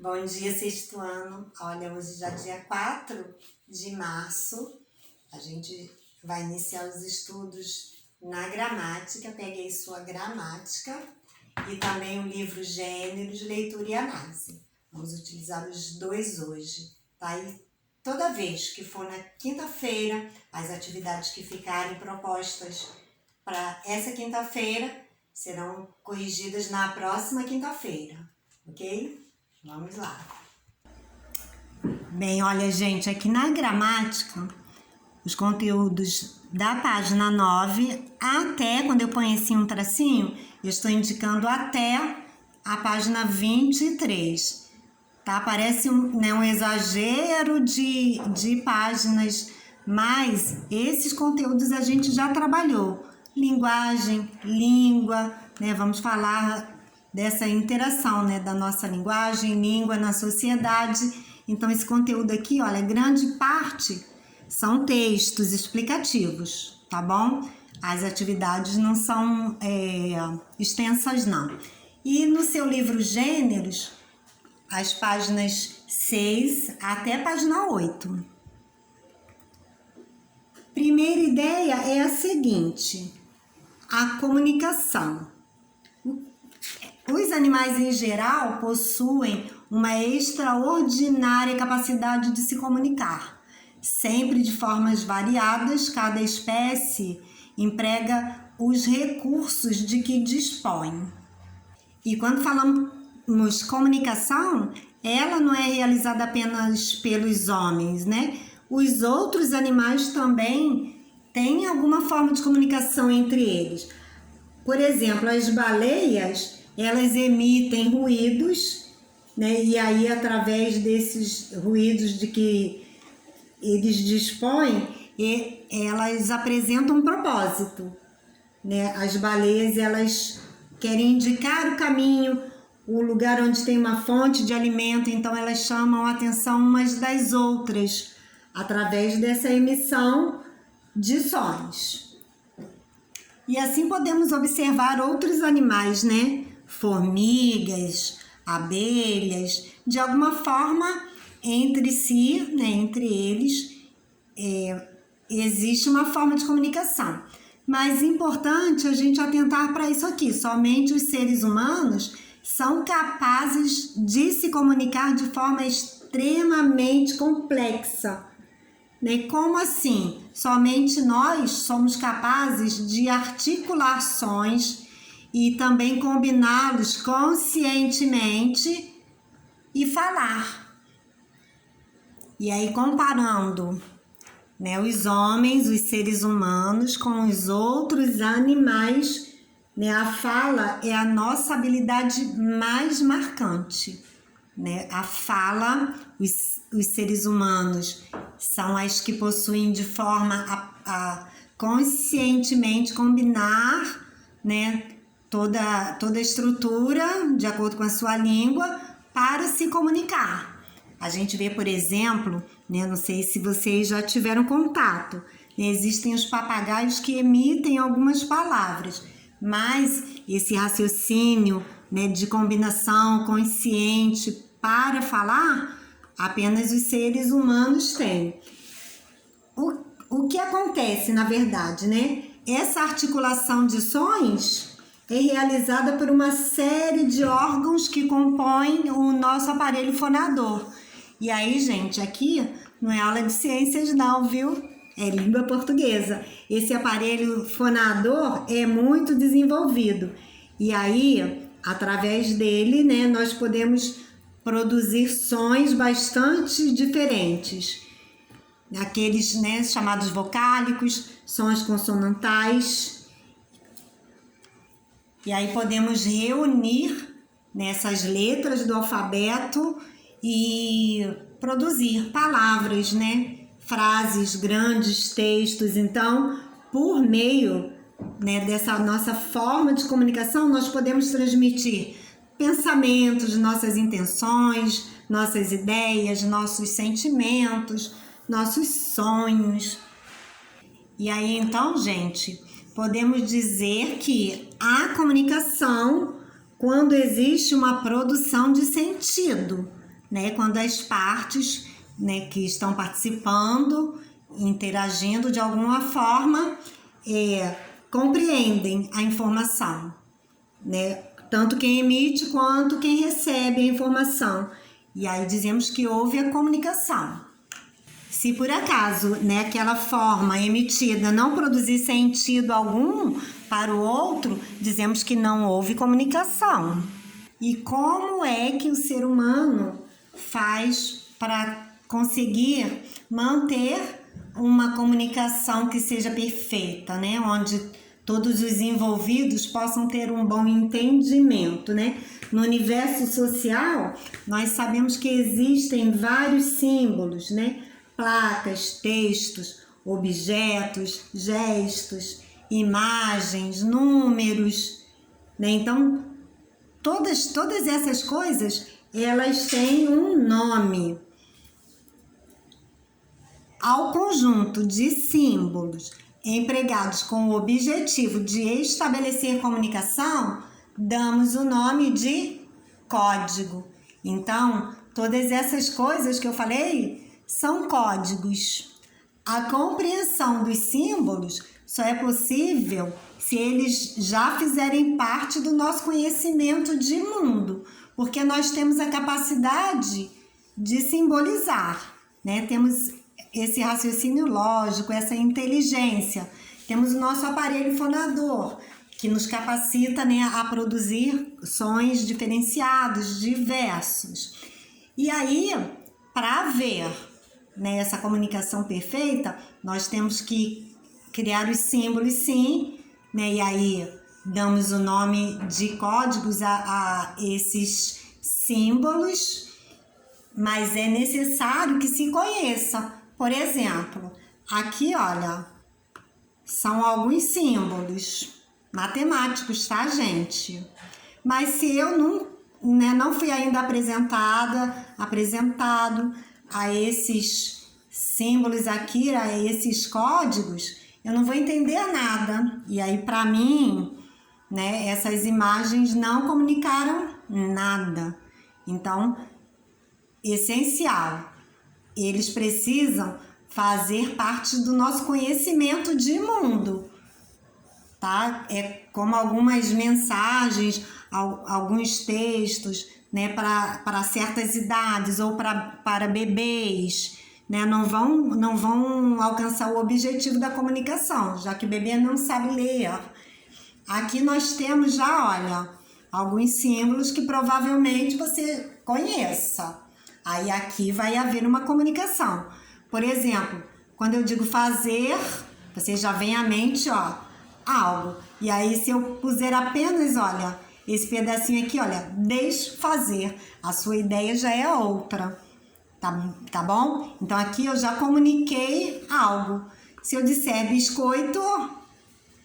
Bom dia, sexto ano. Olha, hoje já é dia 4 de março. A gente vai iniciar os estudos na gramática. Peguei sua gramática e também o livro Gêneros, Leitura e Análise. Vamos utilizar os dois hoje, tá? E toda vez que for na quinta-feira, as atividades que ficarem propostas para essa quinta-feira serão corrigidas na próxima quinta-feira, ok? Vamos lá. Bem, olha, gente, aqui na gramática, os conteúdos da página 9 até, quando eu ponho assim um tracinho, eu estou indicando até a página 23, tá? Parece um exagero de páginas, mas esses conteúdos a gente já trabalhou. Linguagem, língua, né? Vamos falar dessa interação, né, da nossa linguagem, língua na sociedade. Então, esse conteúdo aqui, olha, grande parte são textos explicativos, tá bom? As atividades não são extensas, não. E no seu livro Gêneros, as páginas 6 até a página 8. Primeira ideia é a seguinte: a comunicação. Os animais em geral possuem uma extraordinária capacidade de se comunicar. Sempre de formas variadas, cada espécie emprega os recursos de que dispõe. E quando falamos comunicação, ela não é realizada apenas pelos homens, né? Os outros animais também têm alguma forma de comunicação entre eles. Por exemplo, as baleias, elas emitem ruídos, né? E aí, através desses ruídos de que eles dispõem, elas apresentam um propósito, né? As baleias, elas querem indicar o caminho, o lugar onde tem uma fonte de alimento, então elas chamam a atenção umas das outras, através dessa emissão de sons. E assim podemos observar outros animais, né? Formigas, abelhas, de alguma forma, entre si, né? Entre eles, existe uma forma de comunicação. Mas é importante a gente atentar para isso aqui. Somente os seres humanos são capazes de se comunicar de forma extremamente complexa. Né? Como assim? Somente nós somos capazes de articular sons e também combiná-los conscientemente e falar. E aí, comparando, né, os homens, os seres humanos com os outros animais, né, a fala é a nossa habilidade mais marcante. Né? A fala, os seres humanos são as que possuem de forma a conscientemente combinar, né, toda a estrutura de acordo com a sua língua para se comunicar. A gente vê, por exemplo, né, não sei se vocês já tiveram contato, né, existem os papagaios que emitem algumas palavras, mas esse raciocínio, né, de combinação consciente para falar, apenas os seres humanos têm. O que acontece, na verdade, né? Essa articulação de sons é realizada por uma série de órgãos que compõem o nosso aparelho fonador. E aí, gente, aqui não é aula de ciências não, viu? É língua portuguesa. Esse aparelho fonador é muito desenvolvido. E aí, através dele, né, nós podemos produzir sons bastante diferentes. Aqueles, né, chamados vocálicos, sons consonantais. E aí podemos reunir nessas letras do alfabeto e produzir palavras, né? Frases, grandes textos. Então, por meio, né, dessa nossa forma de comunicação, nós podemos transmitir pensamentos, nossas intenções, nossas ideias, nossos sentimentos, nossos sonhos. E aí, então, gente, podemos dizer que a comunicação, quando existe uma produção de sentido, né, quando as partes, né, que estão participando, interagindo de alguma forma, compreendem a informação, né, tanto quem emite quanto quem recebe a informação. E aí dizemos que houve a comunicação. Se por acaso, né, aquela forma emitida não produzir sentido algum para o outro, dizemos que não houve comunicação. E como é que o ser humano faz para conseguir manter uma comunicação que seja perfeita, né, onde todos os envolvidos possam ter um bom entendimento, né? No universo social, nós sabemos que existem vários símbolos, né? Placas, textos, objetos, gestos, imagens, números, né? Então, todas essas coisas, elas têm um nome. Ao conjunto de símbolos empregados com o objetivo de estabelecer comunicação, damos o nome de código. Então, todas essas coisas que eu falei são códigos. A compreensão dos símbolos só é possível se eles já fizerem parte do nosso conhecimento de mundo, porque nós temos a capacidade de simbolizar, né? Temos esse raciocínio lógico, essa inteligência. Temos o nosso aparelho fonador, que nos capacita, né, a produzir sons diferenciados, diversos. E aí, para haver, né, essa comunicação perfeita, nós temos que criar os símbolos, sim, né, e aí damos o nome de códigos a esses símbolos, mas é necessário que se conheça. Por exemplo, aqui, olha, são alguns símbolos matemáticos, tá, gente? Mas se eu não fui ainda apresentado a esses símbolos aqui, a esses códigos, eu não vou entender nada. E aí, para mim, né, essas imagens não comunicaram nada. Então, essencial. Eles precisam fazer parte do nosso conhecimento de mundo, tá? É como algumas mensagens, alguns textos, né, para certas idades ou para bebês, né, não vão alcançar o objetivo da comunicação, já que o bebê não sabe ler. Aqui nós temos já, olha, alguns símbolos que provavelmente você conheça. Aí aqui vai haver uma comunicação. Por exemplo, quando eu digo fazer, você já vem à mente, ó, algo. E aí se eu puser apenas, olha, esse pedacinho aqui, olha, deixe fazer, a sua ideia já é outra. Tá bom? Então aqui eu já comuniquei algo. Se eu disser biscoito,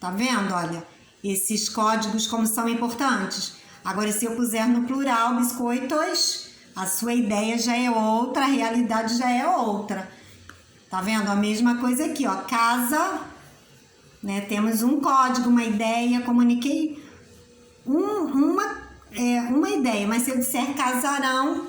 tá vendo? Olha, esses códigos como são importantes. Agora se eu puser no plural biscoitos, a sua ideia já é outra, a realidade já é outra. Tá vendo? A mesma coisa aqui, ó. Casa, né? Temos um código, uma ideia, comuniquei uma ideia, mas se eu disser casarão,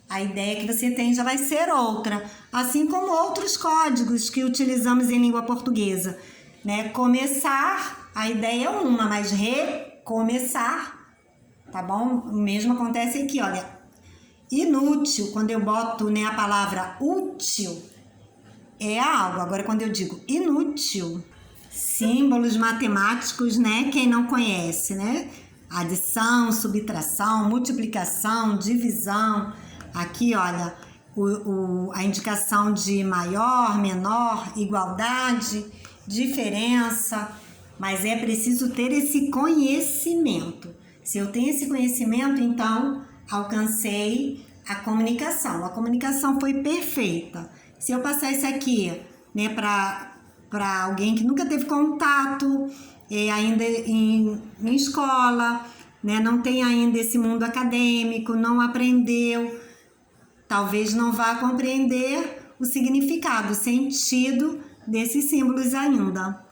a ideia que você tem já vai ser outra. Assim como outros códigos que utilizamos em língua portuguesa, né? Começar, a ideia é uma, mas recomeçar, tá bom? O mesmo acontece aqui, olha. Inútil, quando eu boto, né, a palavra útil, é algo. Agora, quando eu digo inútil, símbolos matemáticos, né, quem não conhece, né? Adição, subtração, multiplicação, divisão. Aqui, olha, a indicação de maior, menor, igualdade, diferença. Mas é preciso ter esse conhecimento. Se eu tenho esse conhecimento, então alcancei a comunicação. A comunicação foi perfeita. Se eu passar isso aqui, né, para alguém que nunca teve contato, ainda em escola, né, não tem ainda esse mundo acadêmico, não aprendeu, talvez não vá compreender o significado, o sentido desses símbolos ainda.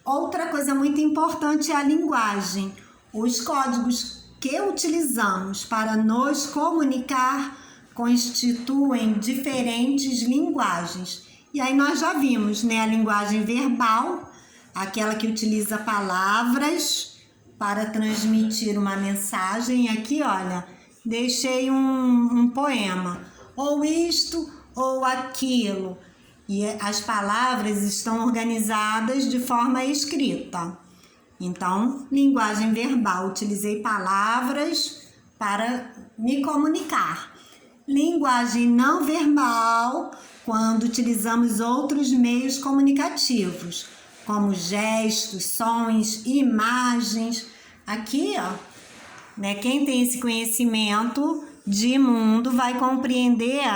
Outra coisa muito importante é a linguagem. Os códigos que utilizamos para nos comunicar constituem diferentes linguagens. E aí nós já vimos, né, a linguagem verbal, aquela que utiliza palavras para transmitir uma mensagem. Aqui, olha, deixei um poema, ou isto ou aquilo. E as palavras estão organizadas de forma escrita. Então, linguagem verbal, utilizei palavras para me comunicar. Linguagem não verbal, quando utilizamos outros meios comunicativos, como gestos, sons, imagens. Aqui, ó, né, quem tem esse conhecimento de mundo vai compreender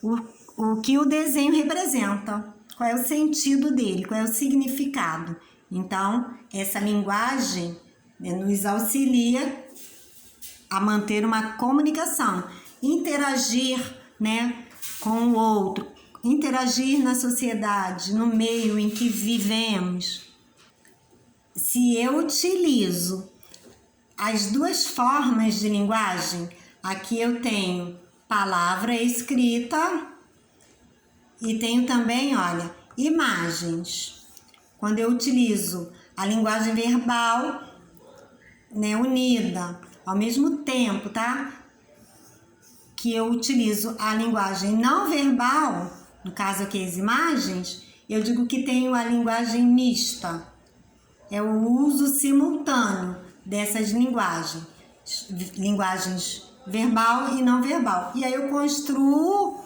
o que o desenho representa, qual é o sentido dele, qual é o significado. Então, essa linguagem, né, nos auxilia a manter uma comunicação, interagir, né, com o outro, interagir na sociedade, no meio em que vivemos. Se eu utilizo as duas formas de linguagem, aqui eu tenho palavra escrita e tenho também, olha, imagens. Quando eu utilizo a linguagem verbal, né, unida, ao mesmo tempo, tá? Que eu utilizo a linguagem não verbal, no caso aqui as imagens, eu digo que tenho a linguagem mista. É o uso simultâneo dessas linguagens verbal e não verbal. E aí eu construo,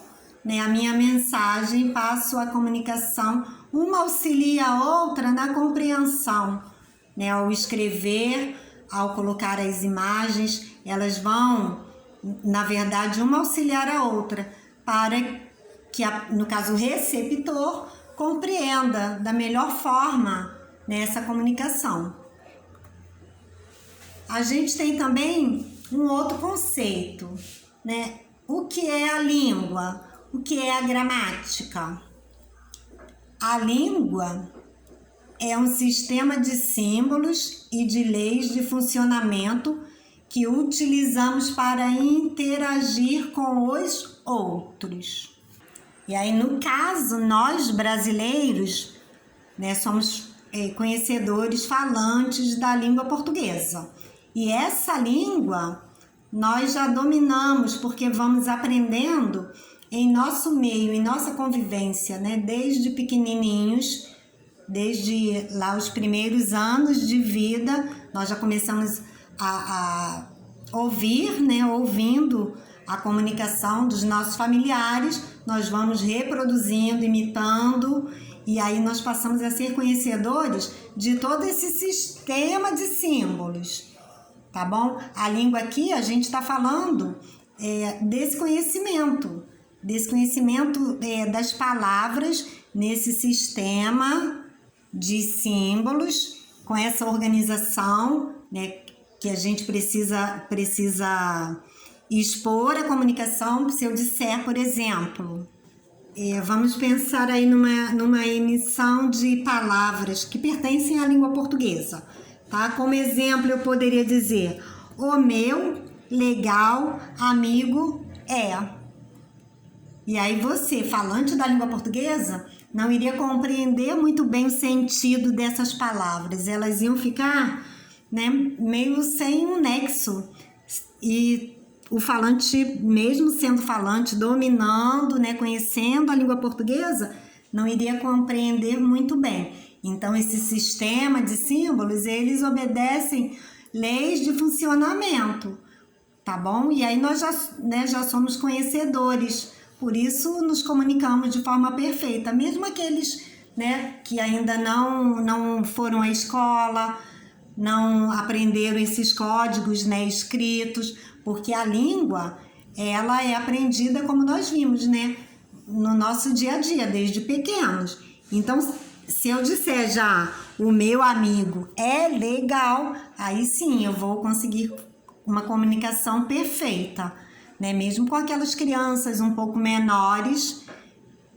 né, a minha mensagem, passo a comunicação, uma auxilia a outra na compreensão, né? Ao escrever, ao colocar as imagens, elas vão, na verdade, uma auxiliar a outra, para que, no caso, o receptor compreenda da melhor forma, né, essa comunicação. A gente tem também um outro conceito, né? O que é a língua? O que é a gramática? A língua é um sistema de símbolos e de leis de funcionamento que utilizamos para interagir com os outros. E aí, no caso, nós brasileiros, né, somos conhecedores falantes da língua portuguesa. E essa língua nós já dominamos porque vamos aprendendo em nosso meio, em nossa convivência, né? Desde pequenininhos, desde lá os primeiros anos de vida, nós já começamos a ouvir, né? Ouvindo a comunicação dos nossos familiares, nós vamos reproduzindo, imitando, e aí nós passamos a ser conhecedores de todo esse sistema de símbolos, tá bom? A língua aqui, a gente está falando desse conhecimento das palavras nesse sistema de símbolos, com essa organização, né, que a gente precisa expor a comunicação. Se eu disser, por exemplo, vamos pensar aí numa emissão de palavras que pertencem à língua portuguesa, tá? Como exemplo, eu poderia dizer: o meu legal amigo é. E aí você, falante da língua portuguesa, não iria compreender muito bem o sentido dessas palavras. Elas iam ficar, né, meio sem um nexo. E o falante, mesmo sendo falante, dominando, né, conhecendo a língua portuguesa, não iria compreender muito bem. Então, esse sistema de símbolos, eles obedecem leis de funcionamento, tá bom? E aí nós já somos conhecedores, por isso nos comunicamos de forma perfeita. Mesmo aqueles, né, que ainda não foram à escola, não aprenderam esses códigos, né, escritos, porque a língua, ela é aprendida, como nós vimos, né, no nosso dia a dia, desde pequenos. Então, se eu disser já, o meu amigo é legal, aí sim eu vou conseguir uma comunicação perfeita, né? Mesmo com aquelas crianças um pouco menores,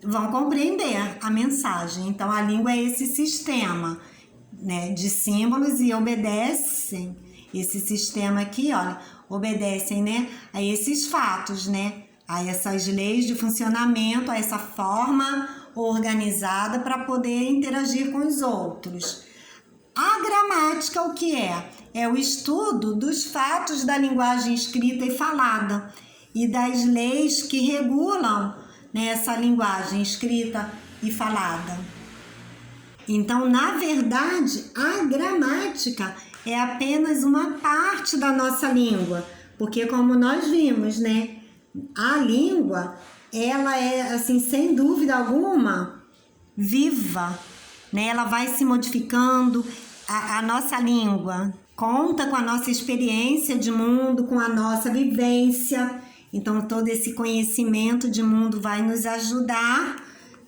vão compreender a mensagem. Então, a língua é esse sistema, né, de símbolos, e obedecem esse sistema aqui, olha, obedecem, né, a esses fatos, né, a essas leis de funcionamento, a essa forma organizada para poder interagir com os outros. A gramática, o que é? É o estudo dos fatos da linguagem escrita e falada e das leis que regulam, né, essa linguagem escrita e falada. Então, na verdade, a gramática é apenas uma parte da nossa língua, porque como nós vimos, né, a língua, ela é, assim, sem dúvida alguma, viva, né? Ela vai se modificando, a nossa língua conta com a nossa experiência de mundo, com a nossa vivência. Então, todo esse conhecimento de mundo vai nos ajudar,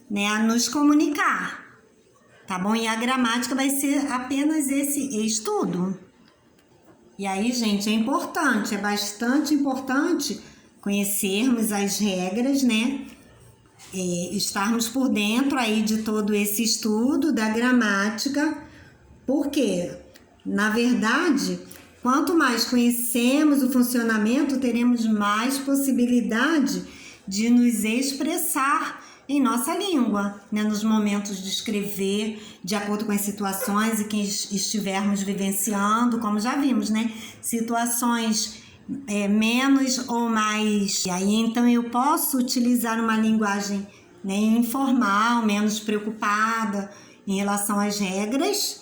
né, a nos comunicar, tá bom? E a gramática vai ser apenas esse estudo. E aí, gente, é importante, é bastante importante conhecermos as regras, né? Estarmos por dentro aí de todo esse estudo da gramática, porque, na verdade, quanto mais conhecemos o funcionamento, teremos mais possibilidade de nos expressar em nossa língua, né? Nos momentos de escrever, de acordo com as situações e que estivermos vivenciando, como já vimos, né? Situações menos ou mais. E aí, então, eu posso utilizar uma linguagem, né, informal, menos preocupada em relação às regras,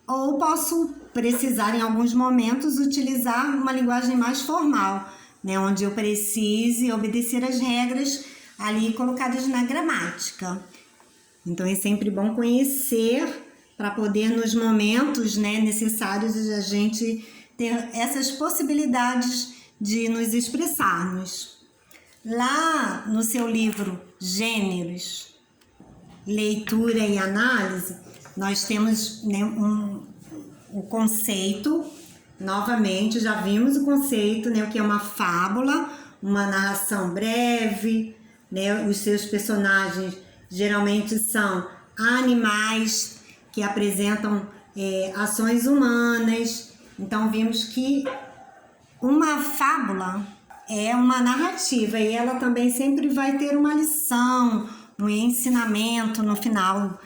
ou posso precisar, em alguns momentos, utilizar uma linguagem mais formal, né, onde eu precise obedecer às regras ali colocadas na gramática. Então, é sempre bom conhecer para poder, nos momentos, né, necessários, a gente ter essas possibilidades de nos expressarmos. Lá no seu livro Gêneros, Leitura e Análise, nós temos, né, o conceito, novamente, já vimos o conceito, né, o que é uma fábula, uma narração breve, né, os seus personagens geralmente são animais que apresentam ações humanas. Então, vimos que uma fábula é uma narrativa e ela também sempre vai ter uma lição, um ensinamento no final.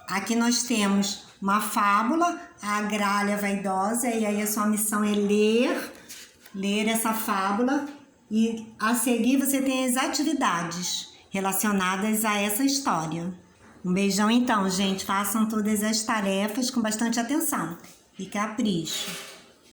Aqui nós temos uma fábula, a gralha vaidosa, e aí a sua missão é ler essa fábula e a seguir você tem as atividades relacionadas a essa história. Um beijão então, gente. Façam todas as tarefas com bastante atenção e capricho.